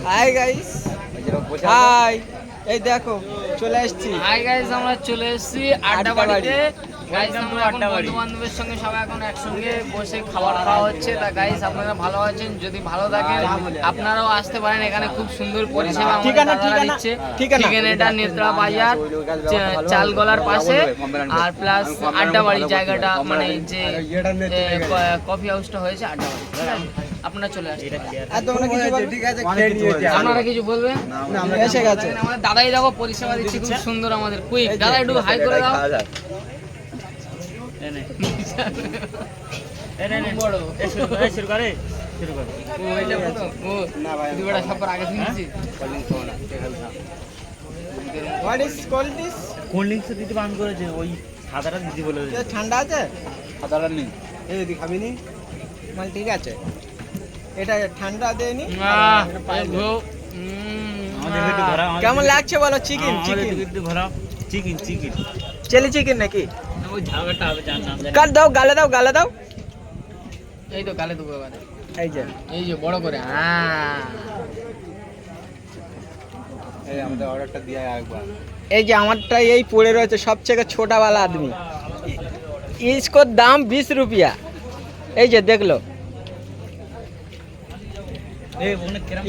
Hi guys, high, এই দেখো চলে এসেছি। হাই গাইস, আমরা চলে এসেছি আড্ডা বাড়িতে। গাইস, আমরা এখন বন্ধু বান্ধবের সঙ্গে সবাই এখন একসঙ্গে বসে খাবার খাওয়া হচ্ছে। তা গাইস, আপনারা ভালো আছেন? যদি ভালো থাকেন আপনারাও আসতে পারেন, এখানে খুব সুন্দর পরিষেবা আমাদের দিচ্ছে। ঠিকানাটা নেত্রা বাজার, চালগলার পাশে, আর প্লাস আড্ডা বাড়ি জায়গাটা, মানে যে কফি হাউসটা হয়েছে আড্ডা বাড়ি। আপনারা চলে আসেন। আপনারা কিছু বলবেন? এসে গেছে আমাদের দাদাই দেখো পরিষেবা দিচ্ছে খুব সুন্দর আমাদের। কুইক দাদা, একটু হাই করে দাও। ঠান্ডা আছে, খাবিনি মানে ঠিক আছে, এটা ঠান্ডা দেয়নি। কেমন লাগছে বলো? চিকেন চিকেন চিলি চিকেন নাকি? কাট দাও, গালে দাও, গালে দাও। এই তো গালে দেবো এবারে। এই যে বড় করে। আমাদের অর্ডারটা দিয়ে একবার। এই যে আমারটা এই পড়ে রয়েছে, সবচেয়ে ছোটা वाला आदमी। इसको दाम 20 रुपया। এই যে देख लो,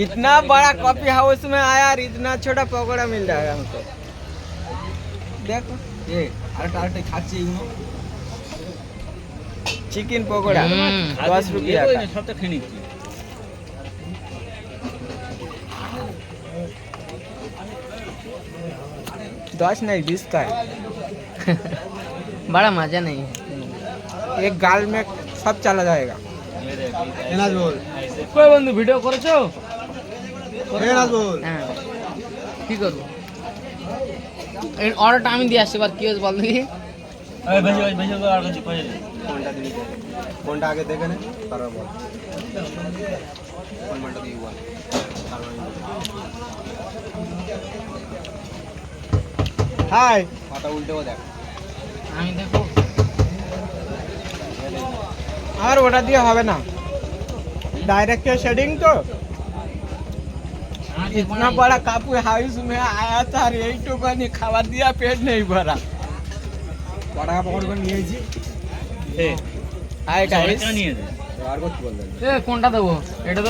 इतना बड़ा कॉफी हाउस में आया और इतना छोटा पकौड़ा मिल जाएगा हमको। देखो ये আরেকটা খাচ্ছি এগুলো चिकन पकौड़ा 10 रुपया का। সবটা খেয়ে নিচ্ছি। दस नहीं 20 का है। बड़ा मजा नहीं है। एक गाल में सब चला जाएगा। এনাজ বল, কই বন্ধু ভিডিও করেছো? এনাজ বল। হ্যাঁ, কি করব? এই অর্ডারটা আমি দিয়ে আসছি, এবার কি হয়েছে বল দেখি। এই বেশি আর কিছু কই কোনটা দিবি? কোনটা আগে দেখে নে, তারপর বল কোনটা দিবি বল। हाय, পাতা উল্টেও দেখ। আমি দেখো और ऑर्डर दिया হবে না, डायरेक्ट शेडिंग तो इतना बड़ा कापू हाउस में आया था और यही तो बनी खावा दिया, पेट नहीं भरा। টাকা পকড় করে নিয়েছি। हाय गाइस, আর কত বল। এ কোনটা দেবো? এটা